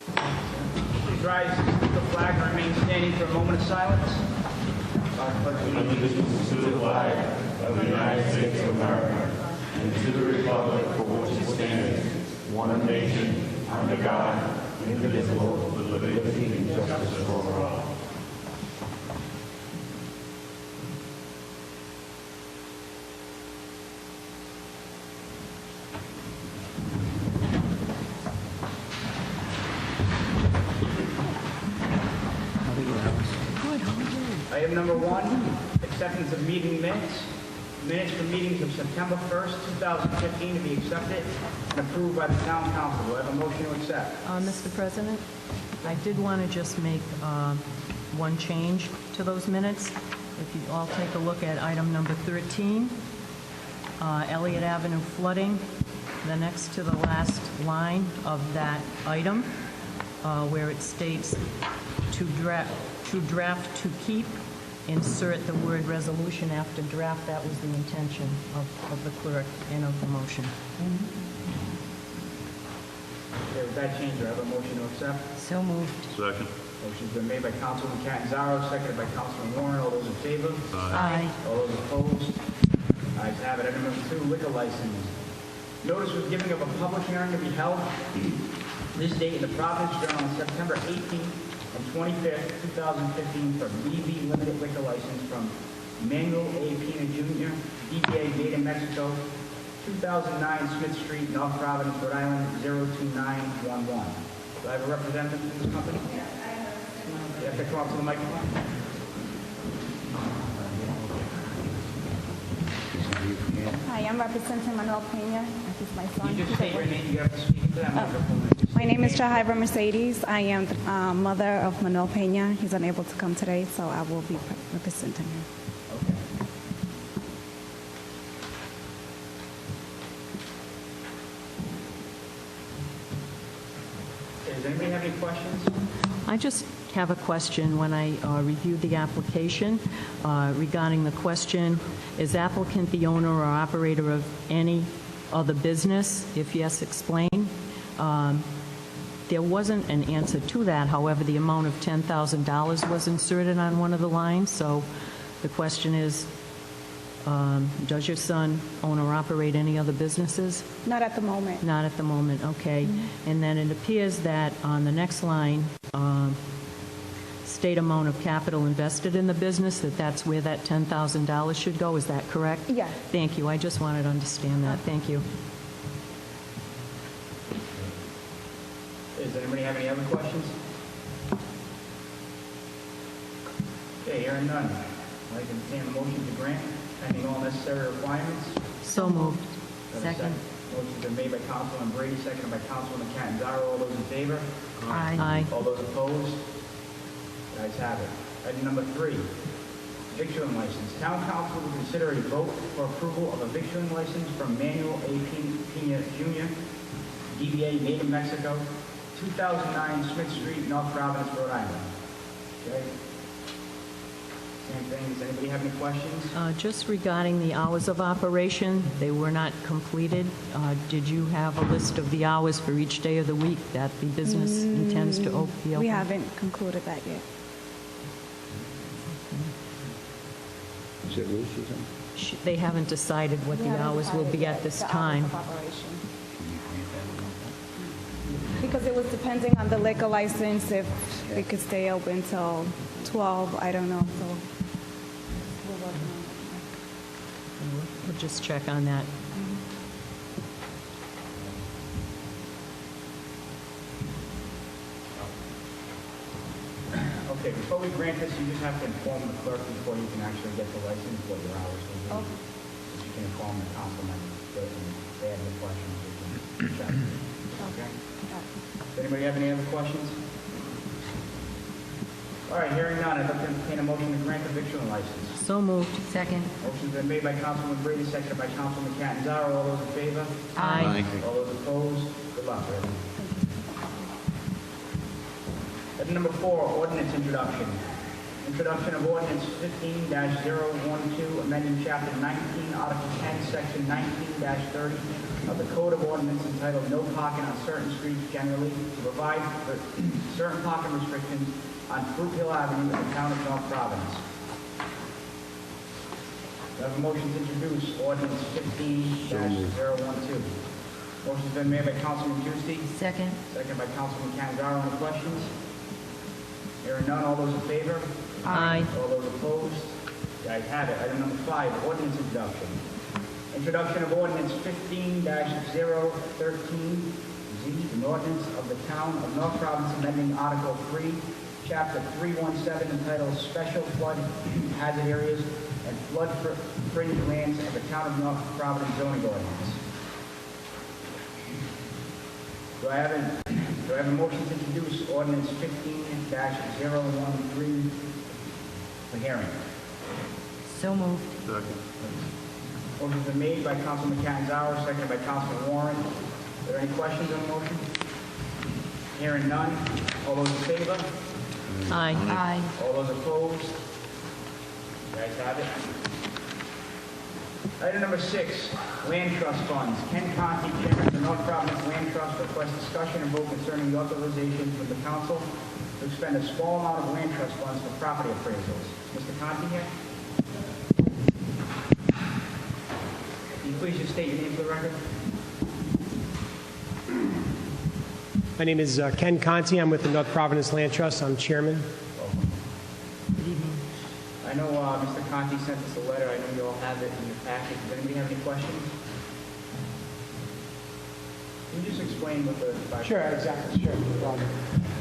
Please rise to the flag and remain standing for a moment of silence. Allegiance to the flag of the United States of America and to the republic for which it stands, one nation, under God, indivisible, with liberty and justice for all. Item number 1, acceptance of meeting minutes. Minutes for meetings of September 1st, 2015 to be accepted and approved by the town council. Do I have a motion to accept? Mr. President, I did want to just make one change to those minutes. If you all take a look at item number 13, Elliott Avenue flooding, the next to the last line of that item, where it states to draft to keep, insert the word resolution after draft. That was the intention of the clerk and of the motion. Okay, with that change, do I have a motion to accept? So moved. Second. Motion's been made by Councilman Catanzaro, seconded by Councilman Warren. All those in favor? Aye. All those opposed? Ayes have it. Item number 2, liquor license. Notice was giving of a public hearing to be held this date in the Providence Journal on September 18th and 25th, 2015 for BV Limited Liquor License from Manuel A. Pina Jr., DBA Made in Mexico, 2009 Smith Street, North Providence, Rhode Island, 02911. Do I have a representative from this company? Yes, I have. You have to come up to the microphone. Hi, I'm representing Manuel Pena. This is my son. You just state your name. You have to speak to that microphone. My name is Jahiva Mercedes. I am the mother of Manuel Pena. He's unable to come today, so I will be representing him. Okay. Does anybody have any questions? I just have a question. When I reviewed the application regarding the question, is applicant the owner or operator of any other business? If yes, explain. There wasn't an answer to that. However, the amount of $10,000 was inserted on one of the lines. So the question is, does your son own or operate any other businesses? Not at the moment. Not at the moment, okay. And then it appears that on the next line, state amount of capital invested in the business, that's where that $10,000 should go. Is that correct? Yes. Thank you. I just wanted to understand that. Thank you. Does anybody have any other questions? Okay, hearing none. I'd like to entertain a motion to grant pending all necessary requirements. So moved. Do I have a Second. Motion's been made by Councilman Brady, seconded by Councilman Catanzaro. All those in favor? Aye. All those opposed? The ayes have it. Item number 3, victualling license. Town council will consider a vote for approval of a victualling license from Manuel A. Pina Jr., DBA Made in Mexico, 2009 Smith Street, North Providence, Rhode Island. Okay. Same thing. Does anybody have any questions? Just regarding the hours of operation, they were not completed. Did you have a list of the hours for each day of the week that the business intends to be open? We haven't concluded that yet. Is it loose or something? They haven't decided what We the haven't hours will decided be yet at this the hours time. of operation. Because it was depending on the liquor license, if we could stay open till 12, I don't know. So we're working on it. We'll just check on that. Okay, before we grant this, you just have to inform the clerk before you can actually get the license what your hours will be. Okay. So you can inform the councilman that if they have any questions, we can check. Okay? Does anybody have any other questions? All right, hearing none, I'd like to entertain a motion to grant the victualling license. So moved. Second. Motion's been made by Councilman Brady, seconded by Councilman Catanzaro. All those in favor? Aye. All those opposed? Good luck, everyone. Item number 4, ordinance introduction. Introduction of ordinance 15-012, amending chapter 19, article 10, section 19-30 of the Code of Ordinance entitled No Parking on Certain Streets Generally to provide for certain parking restrictions on Fruit Hill Avenue in the town of North Providence. Do I have a motion to introduce ordinance 15-012? Motion's been made by Councilman Juicy, Second. second by Councilman Canzaro. Any questions? Hearing none, all those in favor? Aye. All those opposed? The ayes have it. Item number 5, ordinance introduction. Introduction of ordinance 15-013Z, an ordinance of the town of North Providence amending Article 3, Chapter 317, entitled Special Flood Hazard Areas and Flood Fringe Lands of the town of North Providence zoning ordinance. Do I have a motion to introduce ordinance 15-013 for hearing? So moved. Motion's been made by Councilman Canzaro, seconded by Councilman Warren. Are there any questions on the motion? Hearing none. All those in favor? Aye. Aye. All those opposed? You guys have it. Item number 6, land trust funds. Ken Conti, Chairman of the North Providence Land Trust, requests discussion and vote concerning the authorization for the council to expend a small amount of land trust funds for property appraisals. Mr. Conti here? Can you please just state your name for the record? My name is Ken Conti. I'm with the North Providence Land Trust. I'm chairman. Good evening. I know Mr. Conti sent us a letter. I know you all have it in your packet. Does anybody have any questions? Can you just explain what the... Sure, exactly. Sure, no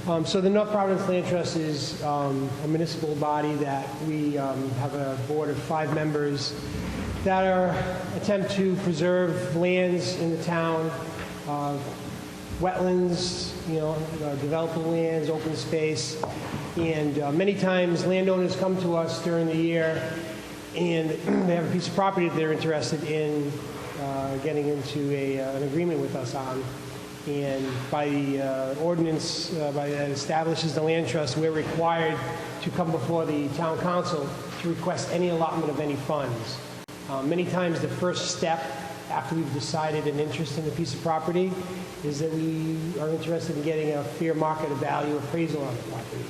problem. So the North Providence Land Trust is a municipal body that we have a board of 5 members that attempt to preserve lands in the town, wetlands, developable lands, open space. And many times landowners come to us during the year and they have a piece of property that they're interested in getting into an agreement with us on. And by the ordinance that establishes the land trust, we're required to come before the town council to request any allotment of any funds. Many times the first step after we've decided an interest in a piece of property is that we are interested in getting a fair market value appraisal on the property.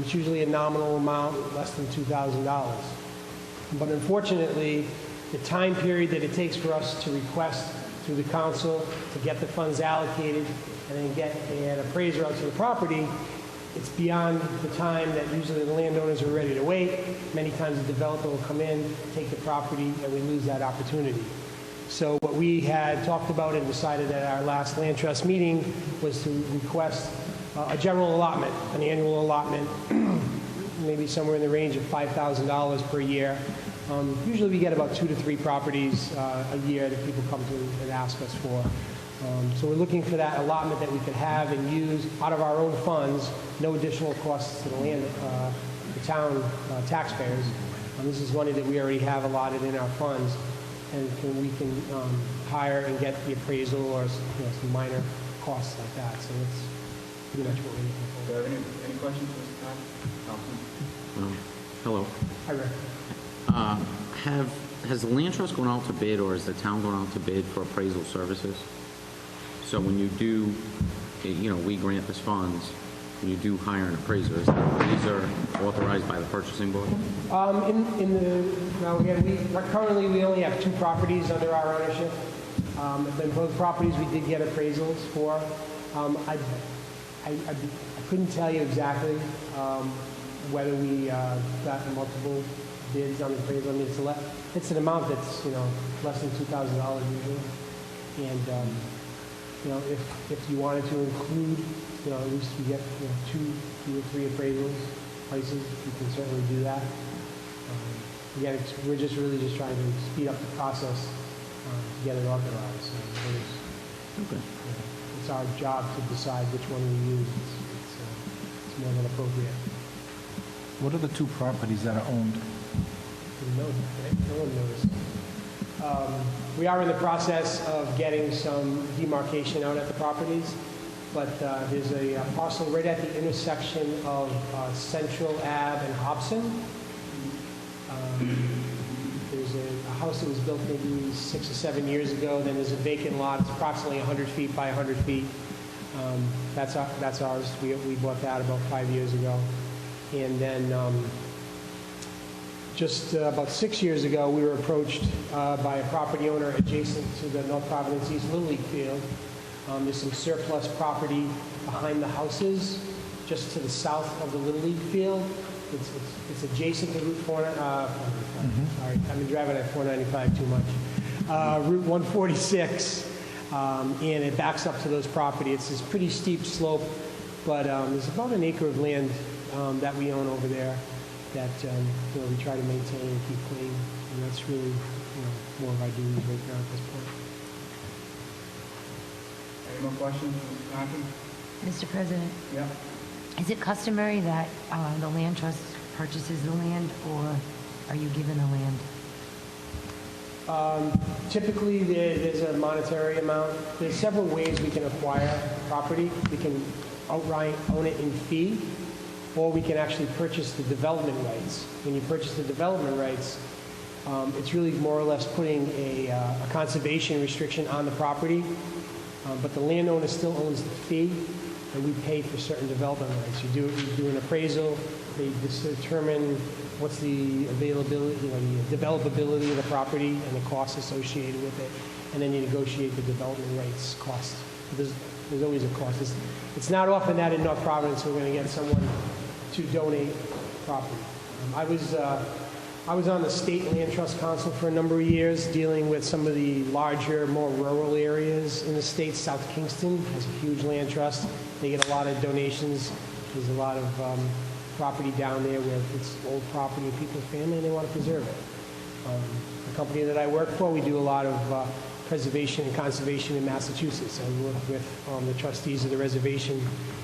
It's usually a nominal amount, less than $2,000. But unfortunately, the time period that it takes for us to request through the council to get the funds allocated and then get an appraiser out to the property, it's beyond the time that usually the landowners are ready to wait. Many times the developer will come in, take the property, and we lose that opportunity. So what we had talked about and decided at our last land trust meeting was to request a general allotment, an annual allotment, maybe somewhere in the range of $5,000 per year. Usually we get about 2 to 3 properties a year that people come to and ask us for. So we're looking for that allotment that we could have and use out of our own funds, no additional costs to the town taxpayers. This is money that we already have allotted in our funds, and we can hire and get the appraisal or some minor costs like that. So that's pretty much what we're looking for. Do you have any questions, Mr. Conti? Councilman? Hello. Hi, Rick. Has the land trust gone out to bid, or has the town gone out to bid for appraisal services? So when you do, we grant this funds, when you do hire an appraiser, is that appraiser authorized by the purchasing board? Currently we only have 2 properties under our ownership. Then both properties we did get appraisals for. I couldn't tell you exactly whether we got multiple bids on the appraisal. I mean, it's an amount that's less than $2,000 usually. And if you wanted to include, at least we get 2 or 3 appraisals places, you can certainly do that. Again, we're just trying to speed up the process to get it authorized. So it's our job to decide which one we use. It's more than appropriate. What are the 2 properties that are owned? No one knows. We are in the process of getting some demarcation out at the properties. but there's a parcel right at the intersection of Central Ave and Hobson. There's a house that was built maybe 6 or 7 years ago. Then there's a vacant lot. It's approximately 100 feet by 100 feet. That's ours. We bought that about 5 years ago. And then just about 6 years ago, we were approached by a property owner adjacent to the North Providence East Little League field. There's some surplus property behind the houses, just to the south of the Little League field. It's adjacent to Route 4. Sorry, I've been driving at 495 too much. Route 146, and it backs up to those property. It's this pretty steep slope, but there's about an acre of land that we own over there that we try to maintain and keep clean, and that's really more of our duties right now at this point. Any more questions, Mr. Conti? Mr. President, Yeah. is it customary that the land trust purchases the land, or are you given the land? Typically, there's a monetary amount. There's several ways we can acquire property. We can outright own it in fee, or we can actually purchase the development rights. When you purchase the development rights, it's really more or less putting a conservation restriction on the property, but the landowner still owns the fee, and we pay for certain development rights. You do an appraisal, they determine what's the availability, the developability of the property and the costs associated with it, and then you negotiate the development rights cost. There's always a cost. It's not often that in North Providence we're going to get someone to donate property. I was on the State Land Trust Council for a number of years, dealing with some of the larger, more rural areas in the state. South Kingston has a huge land trust. They get a lot of donations. There's a lot of property down there where it's old property of people's family and they want to preserve it. The company that I work for, we do a lot of preservation and conservation in Massachusetts. I work with the trustees of the reservation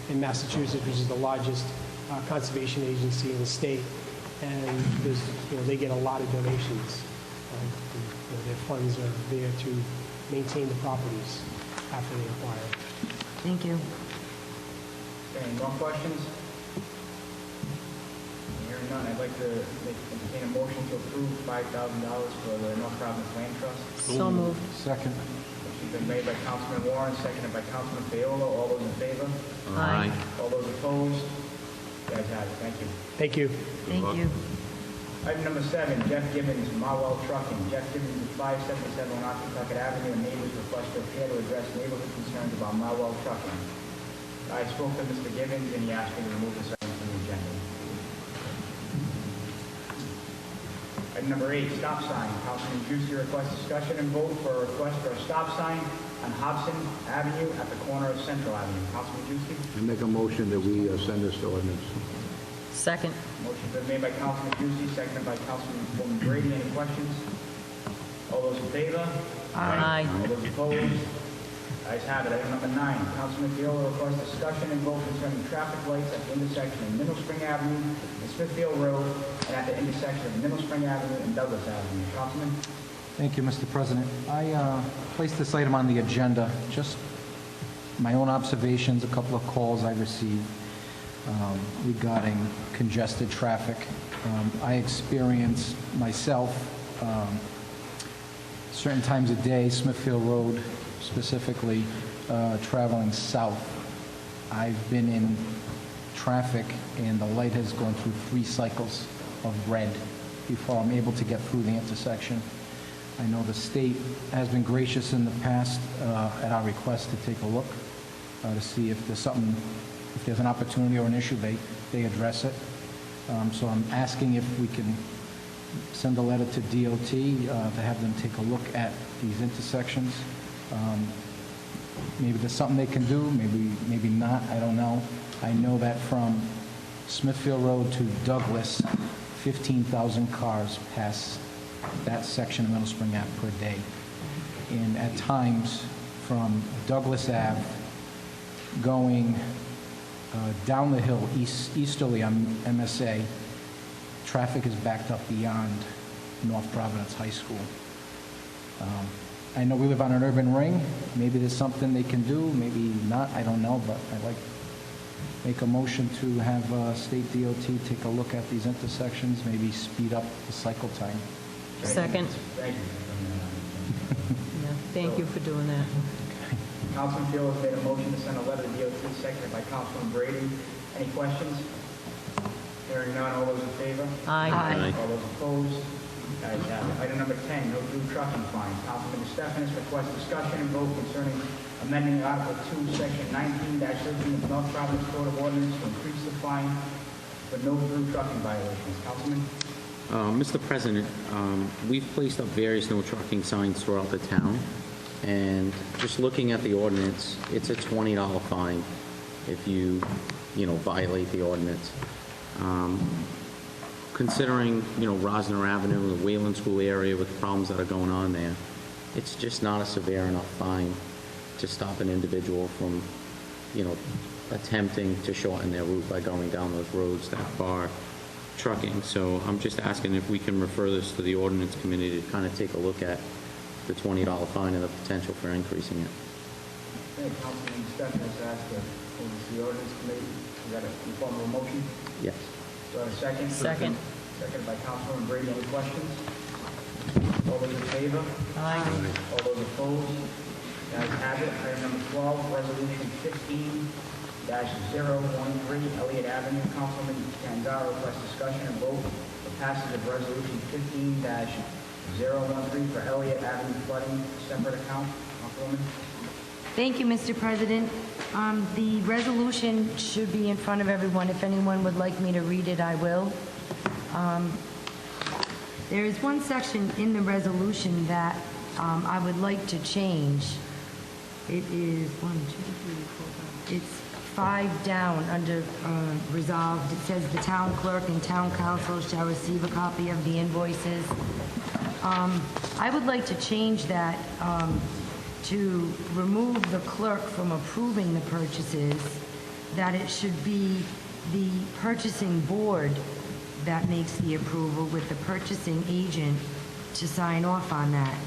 in Massachusetts, which is the largest conservation agency in the state. And they get a lot of donations. Their funds are there to maintain the properties after they acquire. Thank you. Any more questions? Hearing none, I'd like to entertain a motion to approve $5,000 for the North Providence Land Trust. So moved. Second. Motion's been made by Councilman Warren, seconded by Councilman Faiolo. All those in favor? Aye. All those opposed? You guys have it. Thank you. Thank you. Thank you. Item number 7, Jeff Gibbons, Marwell Trucking. Jeff Gibbons is 577 Onondaga Avenue, and neighbors request to appear to address neighborhood concerns about Marwell Trucking. I spoke to Mr. Gibbons, and he asked me to remove this item from the agenda. Item number 8, stop sign. Councilman Juicy requests discussion and vote for a request for a stop sign on Hobson Avenue at the corner of Central Avenue. Councilman Juicy? I make a motion that we send this to ordinance. Second. Motion's been made by Councilman Juicy, seconded by Councilwoman Brady. Any questions? All those in favor? Aye. All those opposed? Ayes have it. Item number 9, Councilman Fiola requests discussion and vote concerning traffic lights at the intersection of Middle Spring Avenue and Smithfield Road, and at the intersection of Middle Spring Avenue and Douglas Avenue. Councilman? Thank you, Mr. President. I placed this item on the agenda, just my own observations, a couple of calls I received regarding congested traffic. I experience myself certain times of day, Smithfield Road specifically, traveling south. I've been in traffic and the light has gone through 3 cycles of red before I'm able to get through the intersection. I know the state has been gracious in the past at our request to take a look to see if there's something, if there's an opportunity or an issue, they address it. So I'm asking if we can send a letter to DOT to have them take a look at these intersections. Maybe there's something they can do, maybe not, I don't know. I know that from Smithfield Road to Douglas, 15,000 cars pass that section of Middle Spring Ave per day. And at times, from Douglas Ave, going down the hill easterly on MSA, traffic is backed up beyond North Providence High School. I know we live on an urban ring. Maybe there's something they can do, maybe not, I don't know, but I'd like to make a motion to have State DOT take a look at these intersections, maybe speed up the cycle time. Second. Thank you. Yeah, thank you for doing that. Councilman Field has made a motion to send a letter to DOT, seconded by Councilman Brady. Any questions? Hearing none, all those in favor? Aye. Aye. All those opposed? Ayes have it. Item number 10, no through trucking fines. Councilman DeStefanis requests discussion and vote concerning amending Article 2, Section 19-13 of North Providence Code of Ordinance to increase the fine for no through trucking violations. Councilman? Mr. President, we've placed up various no trucking signs throughout the town, and just looking at the ordinance, it's a $20 fine if you violate the ordinance. Considering, Rosner Avenue, the Wayland School area with the problems that are going on there, it's just not a severe enough fine to stop an individual from, attempting to shorten their route by going down those roads that far trucking. So I'm just asking if we can refer this to the ordinance committee to kind of take a look at the $20 fine and the potential for increasing it. Okay, Councilman DeStefanis asked to oversee the ordinance committee. Is that a form of a motion? Yes. Do I have a second? Second. Seconded by Councilman Brady. Any questions? All those in favor? Aye. All those opposed? The ayes have it. Item number 12, Resolution 15-013, Elliott Avenue. Councilman Canzaro requests discussion and vote for passage of Resolution 15-013 for Elliott Avenue flooding separate account. Councilwoman? Thank you, Mr. President. The resolution should be in front of everyone. If anyone would like me to read it, I will. There is one section in the resolution that I would like to change. It is 1, 2, 3, 4, 5. It's 5 down under resolved. It says the town clerk and town council shall receive a copy of the invoices. I would like to change that to remove the clerk from approving the purchases, that it should be the purchasing board that makes the approval with the purchasing agent to sign off on that.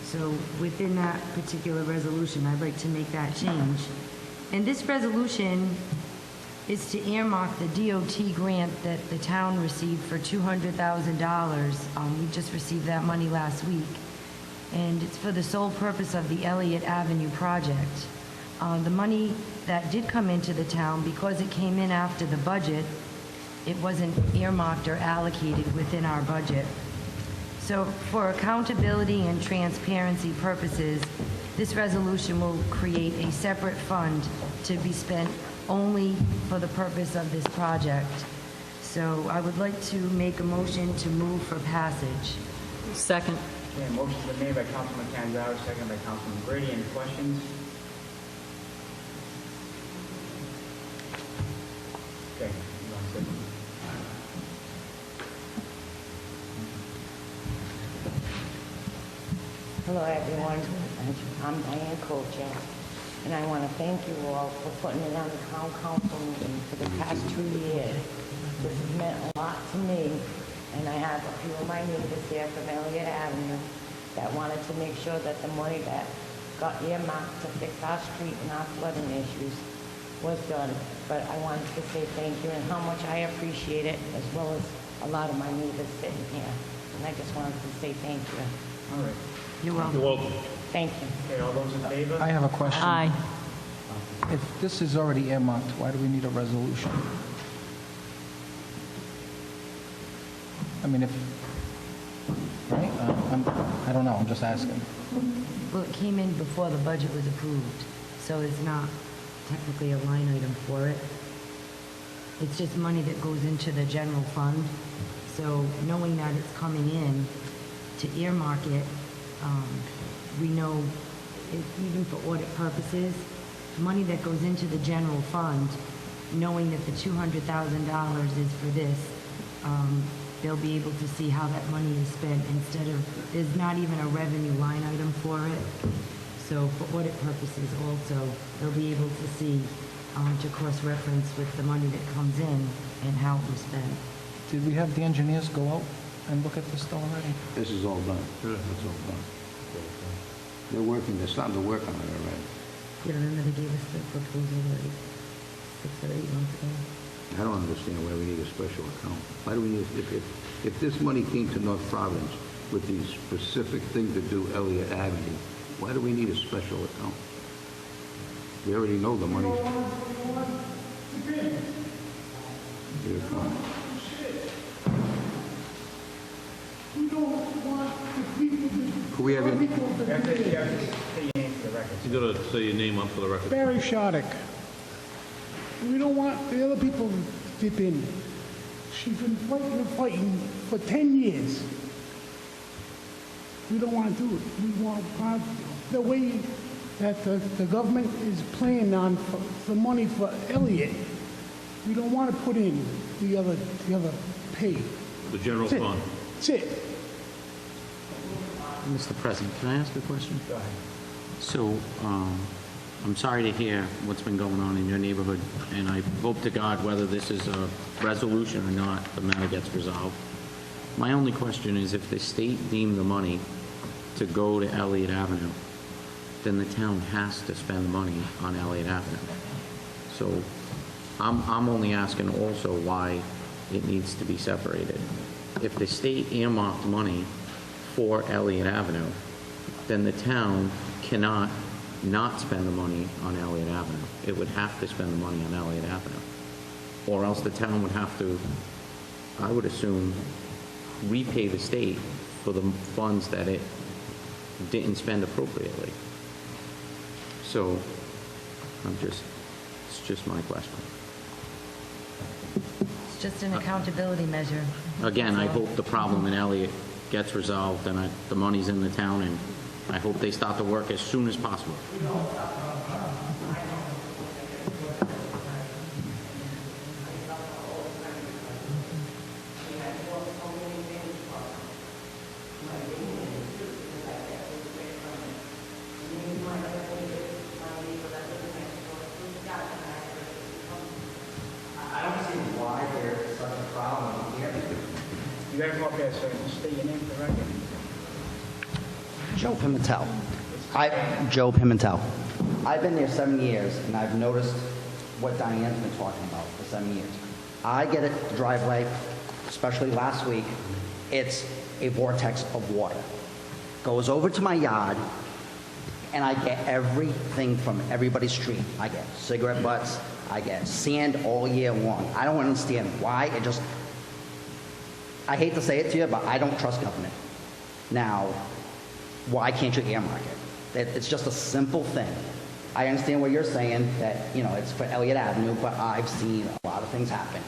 So within that particular resolution, I'd like to make that change. And this resolution is to earmark the DOT grant that the town received for $200,000. We just received that money last week. And it's for the sole purpose of the Elliott Avenue project. The money that did come into the town, because it came in after the budget, it wasn't earmarked or allocated within our budget. So for accountability and transparency purposes, this resolution will create a separate fund to be spent only for the purpose of this project. So I would like to make a motion to move for passage. Second. Okay, motion's been made by Councilman Canzaro, seconded by Councilman Brady. Any questions? Okay. you want to sit? Hello, everyone. I'm Diane Kocher, and I want to thank you all for putting it on the town council meeting for the past 2 years. This has meant a lot to me, and I have a few of my neighbors here from Elliott Avenue that wanted to make sure that the money that got earmarked to fix our street and our flooding issues was done. But I wanted to say thank you and how much I appreciate it, as well as a lot of my neighbors sitting here. And I just wanted to say thank you. All right. You're welcome. Thank you. Okay, all those in favor? I have a question. Aye. If this is already earmarked, why do we need a resolution? I mean, if, right? I don't know, I'm just asking. Well, it came in before the budget was approved, so it's not technically a line item for it. It's just money that goes into the general fund. So knowing that it's coming in to earmark it, we know, even for audit purposes, money that goes into the general fund, knowing that the $200,000 is for this, they'll be able to see how that money is spent instead of, there's not even a revenue line item for it. So for audit purposes also, they'll be able to see, to cross-reference with the money that comes in and how it was spent. Did we have the engineers go out and look at this though already? This is all done. It's all done. They're working, they're starting to work on it already. You remember they gave us the proposal like 6 or 8 months ago? I don't understand why we need a special account. Why do we need, if this money came to North Providence with these specific things to do Elliott Avenue, why do we need a special account? We already know the money. Here it comes. We don't want the people to... Could we have your- You have to say your name for the record. You gotta say your name up for the record. Barry Shardik. We don't want the other people to dip in. She's been fighting and fighting for 10 years. We don't want to do it. We want the way that the government is playing on the money for Elliott. We don't want to put in the other pay. The general That's it. fund. That's it. Mr. President, can I ask a question? Go ahead. So, I'm sorry to hear what's been going on in your neighborhood, and I hope to God, whether this is a resolution or not, the matter gets resolved. My only question is, if the state deemed the money to go to Elliott Avenue, then the town has to spend money on Elliott Avenue. So, I'm only asking also why it needs to be separated. If the state earmarked money for Elliott Avenue, then the town cannot not spend the money on Elliott Avenue. It would have to spend the money on Elliott Avenue. Or else the town would have to, I would assume, repay the state for the funds that it didn't spend appropriately. So, it's just my question. It's just an accountability measure. Again, I hope the problem in Elliott gets resolved and the money's in the town, and I hope they start to work as soon as possible. I don't see why there's such a problem here. You gotta come up here, sir, and state your name for the record. Joe Pimentel. Joe Pimentel. I've been there 7 years, and I've noticed what Diane's been talking about for 7 years. I get it, the driveway, especially last week, it's a vortex of water. Goes over to my yard, and I get everything from everybody's street. I get cigarette butts, I get sand all year long. I don't understand why. I hate to say it to you, but I don't trust government. Now, why can't you earmark it? It's just a simple thing. I understand what you're saying, that, it's for Elliott Avenue, but I've seen a lot of things happen.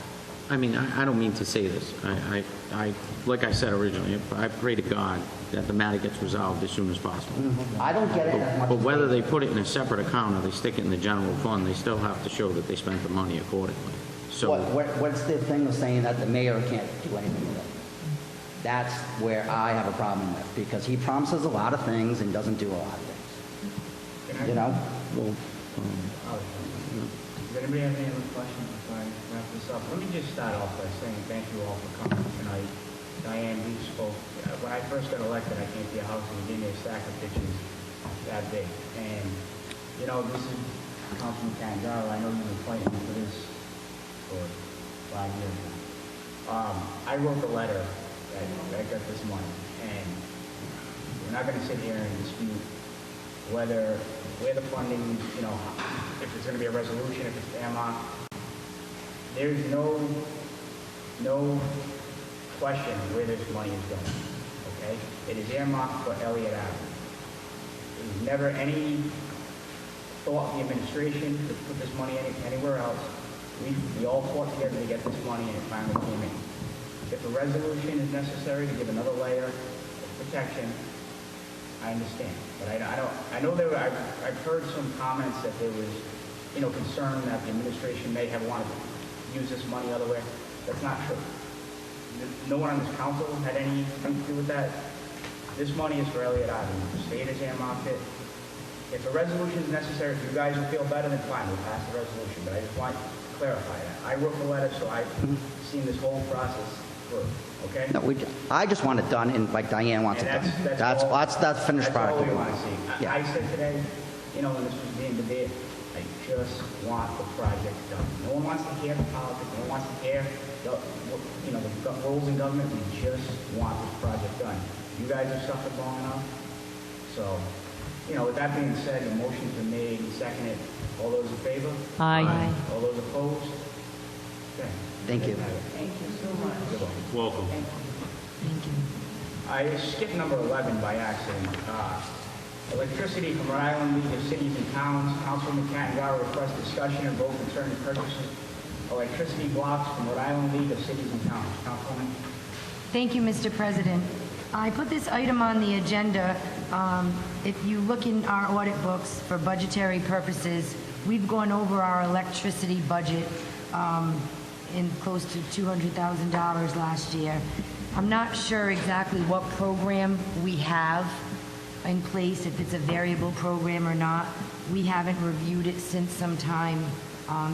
I mean, I don't mean to say this. I like I said originally, I pray to God that the matter gets resolved as soon as possible. I don't get it as much But as whether they put it in a separate account or they stick it in the general fund, they still have to show that they spent the money accordingly. So, What's the thing of saying that the mayor can't do anything with it? That's where I have a problem with, because he promises a lot of things and doesn't do a lot of things. You know? well, Does anybody have any other questions before I wrap this up? Let me just start off by saying thank you all for coming tonight. Diane, we spoke, when I first got elected, I came to your house and you gave me a stack of pictures that big. And, this is Councilman Canzaro. I know you've been fighting for this for 5 years now. I wrote the letter that I got this morning, and we're not going to sit here and dispute where the funding, if it's going to be a resolution, if it's earmarked. There's no question where this money is going, okay? It is earmarked for Elliott Avenue. There was never any thought of the administration to put this money anywhere else. We all fought together to get this money, and it finally came in. If a resolution is necessary to give another layer of protection, I understand, but I know I've heard some comments that there was, concern that the administration may have wanted to use this money other way. That's not true. No one on this council had anything to do with that. This money is for Elliott Avenue. The state has earmarked it. If a resolution is necessary, if you guys will feel better, then fine, we'll pass the resolution, but I just want to clarify that. I wrote the letter, so I've seen this whole process through, okay? No, I just want it done, and like Diane wants it And done. that's That's finished product. That's all we want to see. Yeah. I said today, you know, when this was being debated, I just want the project done. No one wants to hear the politics, no one wants to hear, you know, the roles in government. We just want this project done. You guys have suffered long enough. So, you know, with that being said, the motion's been made and seconded. All those in favor? Aye. All those opposed? Okay. Thank you. Thank you so much. Welcome. Thank you. I skipped number 11 by accident. Electricity from Rhode Island League of Cities and Towns. Councilman Catanzaro requests discussion and vote concerning purchases electricity blocks from Rhode Island League of Cities and Towns. Councilwoman? Thank you, Mr. President. I put this item on the agenda. If you look in our audit books for budgetary purposes, we've gone over our electricity budget in close to $200,000 last year. I'm not sure exactly what program we have in place, if it's a variable program or not. We haven't reviewed it since some time,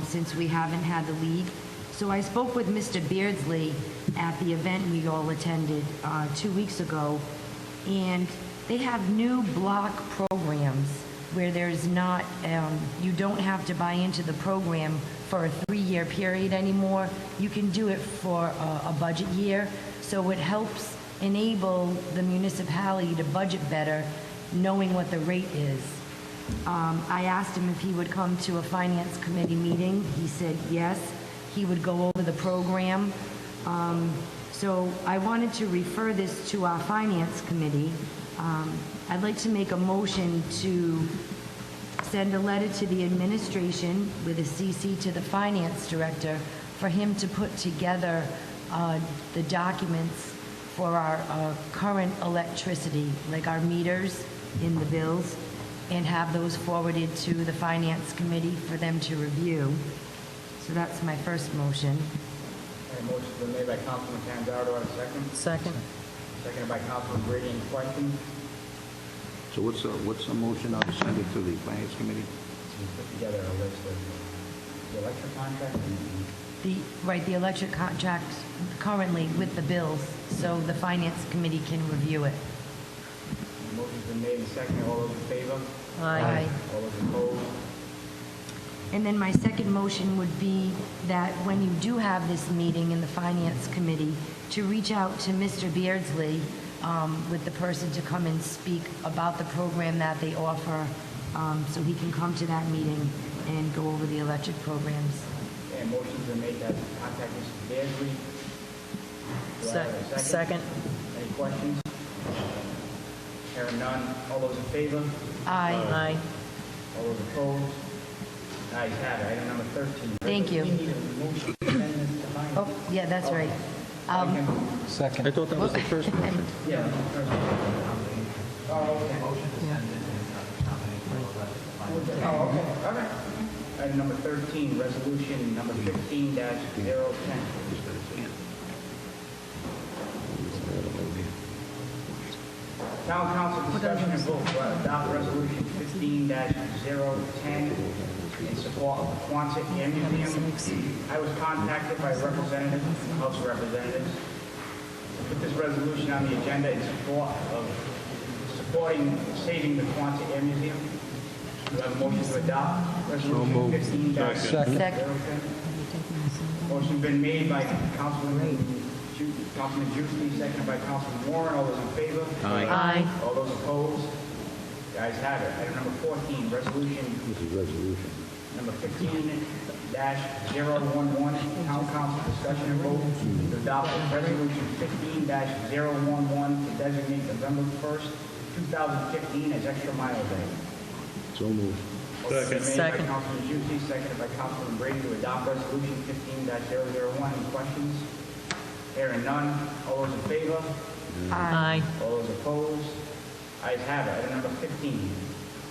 since we haven't had the league. So I spoke with Mr. Beardsley at the event we all attended 2 weeks ago, and they have new block programs where there's not, you don't have to buy into the program for a 3-year period anymore. You can do it for a budget year, so it helps enable the municipality to budget better, knowing what the rate is. I asked him if he would come to a finance committee meeting. He said yes. He would go over the program. So I wanted to refer this to our finance committee. I'd like to make a motion to send a letter to the administration with a CC to the finance director for him to put together the documents for our current electricity, like our meters in the bills, and have those forwarded to the finance committee for them to review. So that's my first motion. Okay, motion's been made by Councilman Catanzaro. Do I have a second? Second. Seconded by Councilman Brady. Any questions? So what's the motion now to send it to the finance committee? Put together a list of the electric contract. The electric contract currently with the bills, so the finance committee can review it. Motion's been made and seconded. All those in favor? Aye. All those opposed? And then my second motion would be that when you do have this meeting in the finance committee, to reach out to Mr. Beardsley with the person to come and speak about the program that they offer, so he can come to that meeting and go over the electric programs. And motion's been made that contact Mr. Beardsley. Do I have a Second. Any questions? Hearing none. All those in favor? Aye. Aye. All those opposed? Ayes have it. Item number 13. Thank you. We need a motion to send this to finance. Oh, yeah, that's right. Second. I thought that was the first motion. Yeah. Oh, okay. Oh, okay. All right. Item number 13, resolution number 15-010. Town council discussion and vote to adopt resolution 15-010 in support of the Quonset Air Museum. I was contacted by representatives, House of Representatives, to put this resolution on the agenda in support of supporting saving the Quonset Air Museum. Do I have a motion to adopt resolution 15-010? Motion been made by Councilman Juicy, seconded by Councilman Warren. All those in favor? Aye. All those opposed? The ayes have it. Item number 14, resolution This is resolution. number 15-011, town council discussion and vote to adopt resolution 15-011 to designate November 1st, 2015 as Extra Mile Day. So moved. Second. Made Second. by Councilman Juicy, seconded by Councilman Brady to adopt resolution 15-001. Any questions? Hearing none. All those in favor? Aye. All those opposed? Ayes have it. Item number 15,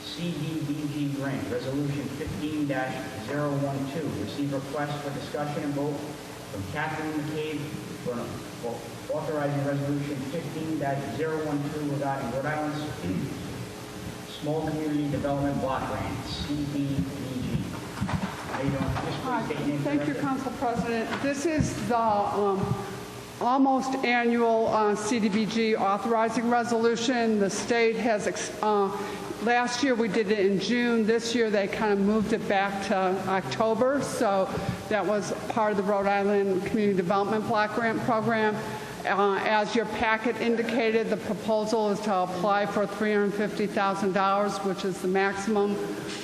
CDBG grant, resolution 15-012. Receive request for discussion and vote from Kathleen McCabe for authorizing resolution 15-012 regarding Rhode Island's Small Community Development Block Grant, CDBG. How you doing? Just please state your name for the Thank you, record. Council President. This is the almost annual CDBG authorizing resolution. The state has, last year we did it in June. This year they kind of moved it back to October. So that was part of the Rhode Island Community Development Block Grant Program. As your packet indicated, the proposal is to apply for $350,000, which is the maximum.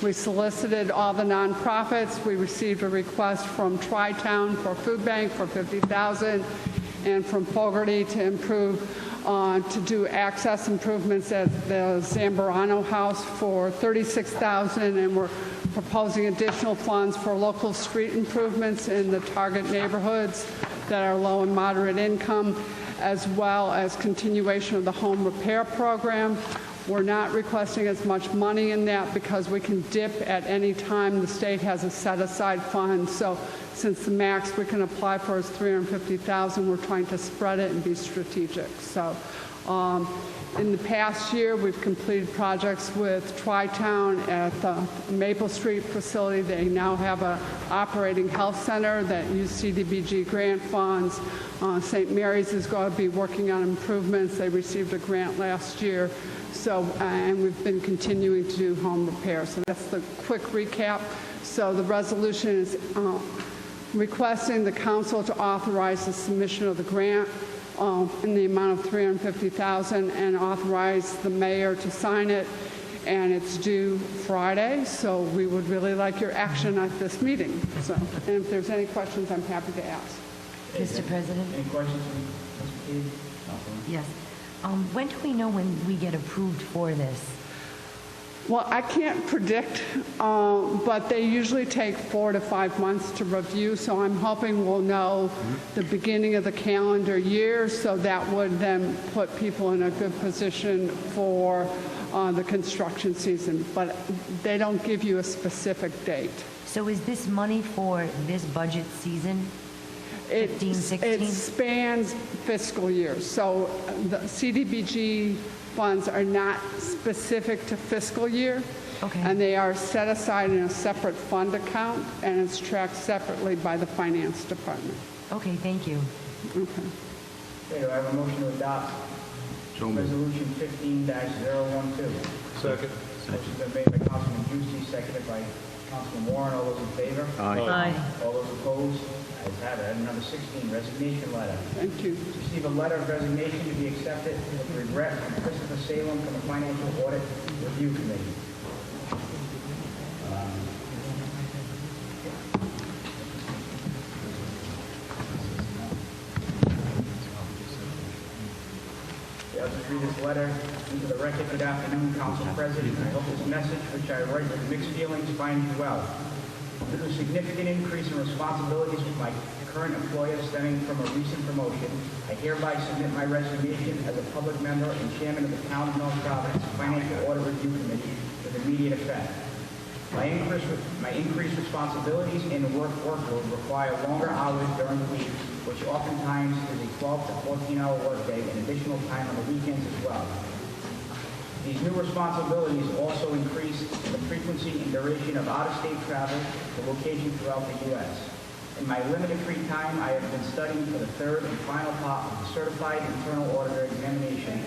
We solicited all the nonprofits. We received a request from Tri-Town for Food Bank for $50,000 and from Fogarty to improve, to do access improvements at the Zambrano House for $36,000, and we're proposing additional funds for local street improvements in the target neighborhoods that are low and moderate income, as well as continuation of the home repair program. We're not requesting as much money in that because we can dip at any time. The state has a set-aside fund, so since the max we can apply for is $350,000, we're trying to spread it and be strategic. So in the past year, we've completed projects with Tri-Town at the Maple Street facility. They now have an operating health center that use CDBG grant funds. St. Mary's is going to be working on improvements. They received a grant last year. So, and we've been continuing to do home repair. So that's the quick recap. So the resolution is requesting the council to authorize the submission of the grant in the amount of $350,000 and authorize the mayor to sign it. And it's due Friday, so we would really like your action at this meeting. So, and if there's any questions, I'm happy to ask. Mr. President? Any questions from Mr. Keating? Yes. When do we know when we get approved for this? Well, I can't predict, but they usually take 4 to 5 months to review, so I'm hoping we'll know the beginning of the calendar year, so that would then put people in a good position for the construction season. But they don't give you a specific date. So is this money for this budget season? It 15, 16? It spans fiscal years. So the CDBG funds are not specific to fiscal year. Okay. And they are set aside in a separate fund account, and it's tracked separately by the finance department. Okay, thank you. Okay. Okay, do I have a motion to adopt Resolution 15-012? Second. Motion's been made by Councilman Juicy, seconded by Councilman Warren. All those in favor? Aye. All those opposed? Ayes have it. Item number 16, resignation letter. Thank you. Receive a letter of resignation to be accepted with regret from Christopher Salem from the Financial Audit Review Committee. I'll just read this letter into the record. Good afternoon, Council President. I hope this message, which I write with mixed feelings, finds you well. Due to a significant increase in responsibilities with my current employer stemming from a recent promotion, I hereby submit my resignation as a public member and chairman of the Town of North Providence Financial Audit Review Committee with immediate effect. My increased responsibilities and workload require longer hours during the week, which oftentimes is a 12 to 14-hour workday and additional time on the weekends as well. These new responsibilities also increase the frequency and duration of out-of-state travel to locations throughout the U.S. In my limited free time, I have been studying for the third and final part of the Certified Internal Auditor examination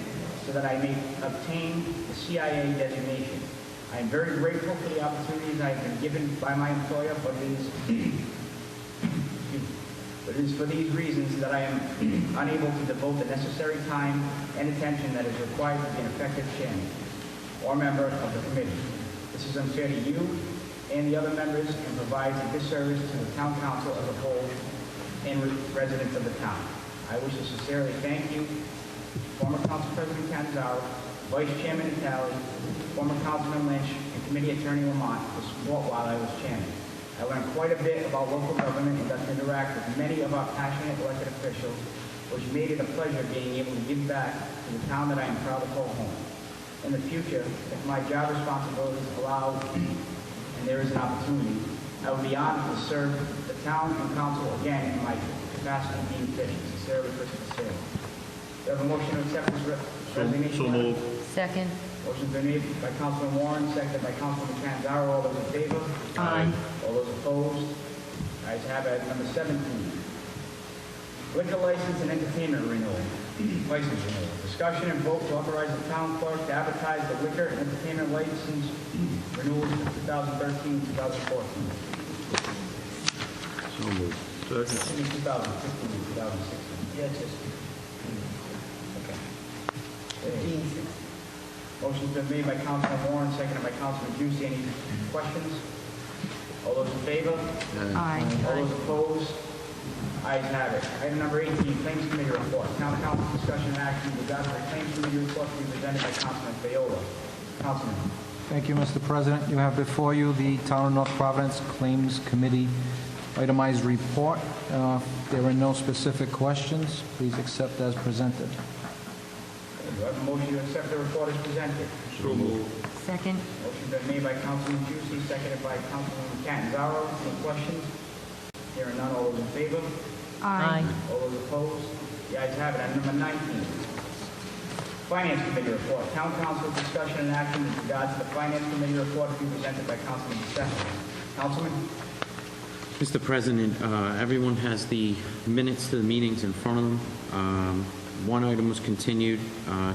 so that I may obtain the CIA designation. I am very grateful for the opportunities I have been given by my employer, but it is for these reasons that I am unable to devote the necessary time and attention that is required to be an effective chairman or member of the committee. This is unfair to you and the other members and provides a disservice to the town council as a whole and residents of the town. I wish to sincerely thank you, former Council President Canzaro, Vice Chairman Natale, former Councilman Lynch, and Committee Attorney Lamont for support while I was chairman. I learned quite a bit about local government and got to interact with many of our passionate elected officials, which made it a pleasure being able to give back to the town that I am proud to call home. In the future, if my job responsibilities allow and there is an opportunity, I would be honored to serve the town and council again in my capacity of being fit. Sincerely, Christopher Salem. Do you have a motion to accept this resignation? So moved. Second. Motion's been made by Councilman Warren, seconded by Councilman Canzaro. All those in favor? Aye. All those opposed? Ayes have it. Number 17. Liquor license and entertainment renewal. License renewal. Discussion and vote to authorize the town clerk to advertise the liquor and entertainment license renewals for 2013, 2014. So moved. Second. 2015, 2016. Yeah, just. Okay. Motion's been made by Councilman Warren, seconded by Councilman Juicy. Any questions? All those in favor? Aye. All those opposed? Ayes have it. Item number 18, Claims Committee report. Town Council discussion and action regarding the Claims Committee report to be presented by Councilman Viola. Councilman. Thank you, Mr. President. You have before you the Town of North Providence Claims Committee itemized report. There are no specific questions. Please accept as presented. Do I have a motion to accept the report as presented? So moved. Second. Motion's been made by Councilman Juicy, seconded by Councilman Catanzaro. Any questions? Hearing none, all those in favor? Aye. All those opposed? The ayes have it. Item number 19, Finance Committee report. Town Council discussion and action with regards to the Finance Committee report to be presented by Councilman DeStefano. Councilman? Mr. President, everyone has the minutes to the meetings in front of them. One item was continued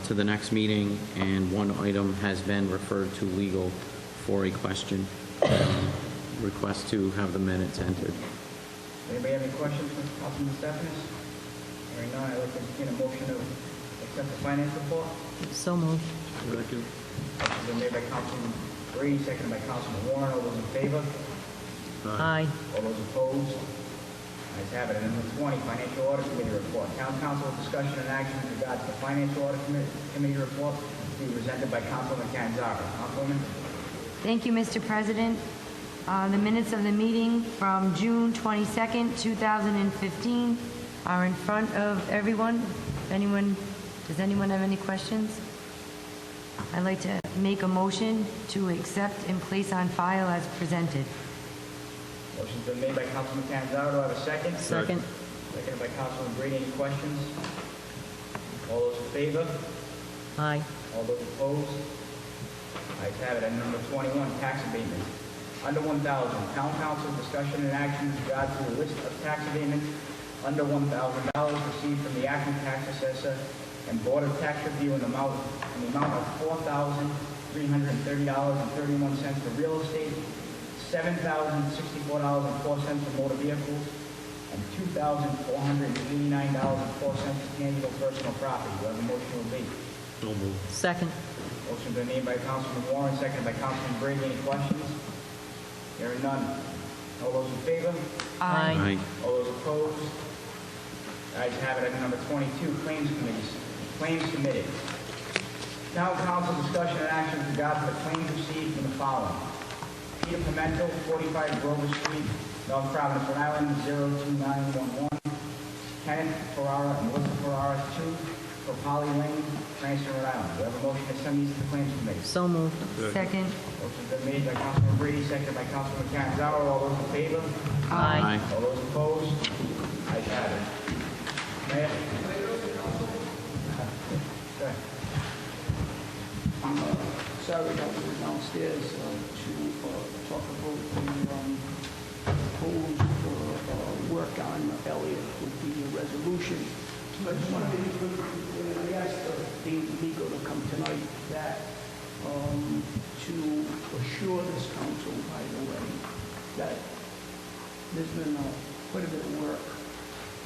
to the next meeting, and one item has been referred to legal for a question. Request to have the minutes entered. Anybody have any questions for Councilman DeStefano? Hearing none, I'd like to entertain a motion to accept the finance report. So moved. Motion's been made by Councilman Brady, seconded by Councilman Warren. All those in favor? Aye. All those opposed? Ayes have it. Item number 20, Financial Audit Committee report. Town Council discussion and action with regards to the Financial Audit Committee report to be presented by Councilman Catanzaro. Councilwoman? Thank you, Mr. President. The minutes of the meeting from June 22nd, 2015 are in front of everyone. Does anyone have any questions? I'd like to make a motion to accept and place on file as presented. Motion's been made by Councilman Catanzaro. Do I have a second? Second. Seconded by Councilman Brady. Any questions? All those in favor? Aye. All those opposed? Ayes have it. Item number 21, tax abatement. Under 1,000, Town Council discussion and action with regard to a list of tax abatements under $1,000 received from the acting tax assessor and Board of Tax Review in the amount of $4,330.31 for real estate, $7,064.04 for motor vehicles, and $2,489.04 for tangible personal property. Do I have a motion to abate? So moved. Second. Motion been made by Councilman Warren, seconded by Councilman Brady. Any questions? Hearing none. All those in favor? Aye. All those opposed? Ayes have it. Item number 22, Claims Committee. Town Council discussion and action with regard to the claims received from the following. Peter Pimentel, 45 Grover Street, North Providence, Rhode Island, 02911. Kenneth Ferrara and Melissa Ferrara, 2 for Polly Lane, Cranston, Rhode Island. Do I have a motion to send these to the Claims Committee? So moved. Second. Motion's been made by Councilman Brady, seconded by Councilman Catanzaro. All those in favor? Aye. All those opposed? Ayes have it. Mayor? Go ahead. I'm sorry that we were downstairs to talk about the proposed work on Elliott with the resolution. So I just want to I asked Dave Legal to come tonight that to assure this council, by the way, that there's been quite a bit of work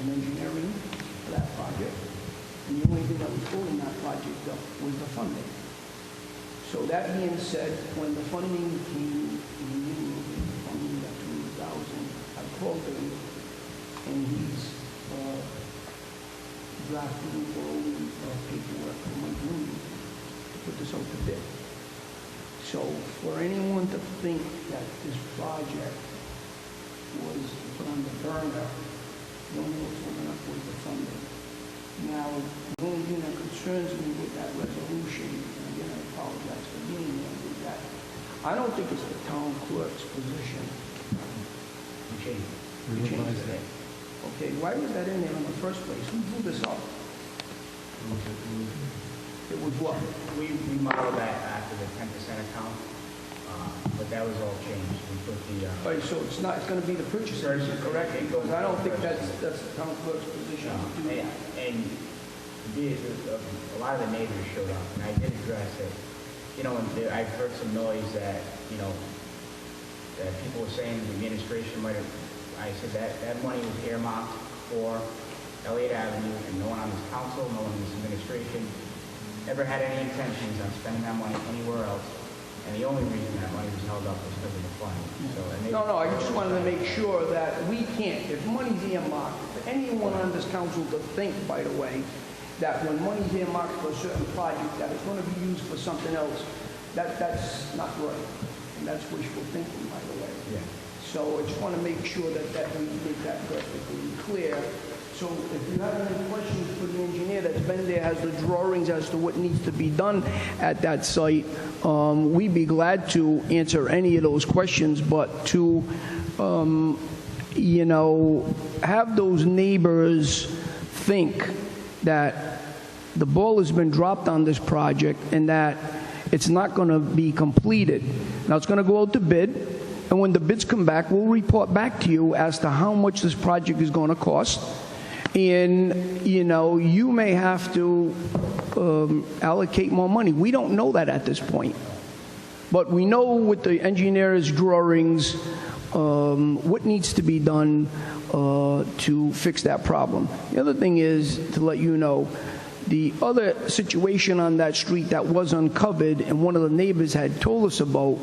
in engineering for that project. And the only thing that was holding that project up was the funding. So that being said, when the funding came in, funding that $200,000, I called him, and he's drafting all the paperwork for my room to put this out to bid. So for anyone to think that this project was put on the burner, the only thing holding up was the funding. Now, the only thing that concerns me with that resolution, and again, I apologize for being there, is that I don't think it's the town clerk's position to change it. Okay, why was that in there in the first place? Who drew this up? It was what? We modeled that after the 10% account. But that was all changed. We put the, Right, so it's not, it's gonna be the purchaser, is it correct? Because I don't think that's the town clerk's position to do that. and a lot of the neighbors showed up, and I did address it. You know, I've heard some noise that, you know, that people were saying the administration might have, I said that money was earmarked for Elliott Avenue, and no one on this council, no one in this administration ever had any intentions on spending that money anywhere else. And the only reason that money was held up was because of the funding. So, No, I just wanted to make sure that we can't, if money's earmarked, for anyone on this council to think, by the way, that when money's earmarked for a certain project, that it's gonna be used for something else, that's not right. And that's wishful thinking, by the way. Yeah. So I just want to make sure that we make that perfectly clear. So if you have any questions for the engineer that's been there, has the drawings as to what needs to be done at that site, we'd be glad to answer any of those questions, but to, you know, have those neighbors think that the ball has been dropped on this project and that it's not going to be completed. Now, it's going to go out to bid, and when the bids come back, we'll report back to you as to how much this project is going to cost. And, you know, you may have to allocate more money. We don't know that at this point. But we know with the engineer's drawings what needs to be done to fix that problem. The other thing is to let you know, the other situation on that street that was uncovered and one of the neighbors had told us about,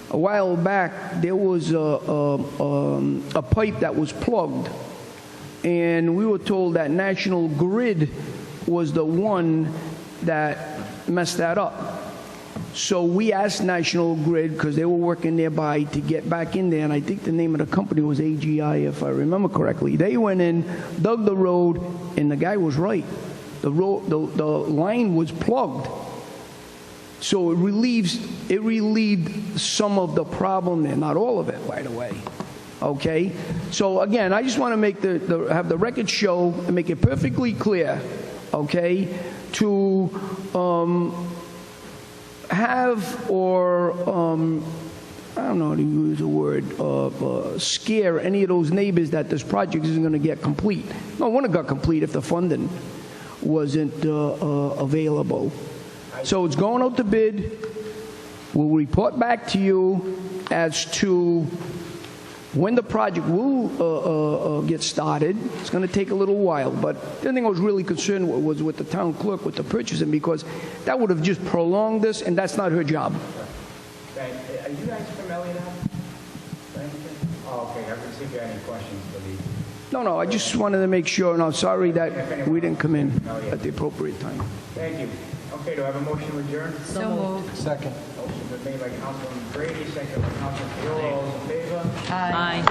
a while back there was a pipe that was plugged. And we were told that National Grid was the one that messed that up. So we asked National Grid, because they were working nearby, to get back in there, and I think the name of the company was AGI, if I remember correctly. They went in, dug the road, and the guy was right. The line was plugged. So it relieved some of the problem there, not all of it, by the way. Okay? So again, I just want to have the record show and make it perfectly clear, okay, to have or I don't know how to use the word, scare any of those neighbors that this project isn't going to get complete. No, it wouldn't have got complete if the funding wasn't available. So it's going out to bid. We'll report back to you as to when the project will get started. It's going to take a little while, but the thing I was really concerned with was with the town clerk, with the purchasing, because that would have just prolonged this, and that's not her job. Are you guys from Elliott Ave? Oh, okay. I can see if you have any questions for the... No, I just wanted to make sure, and I'm sorry that we didn't come in at the appropriate time. Thank you. Okay, do I have a motion to adjourn? So moved. Second. Motion been made by Councilman Brady, second by Councilman Fiore. All those in favor? Aye.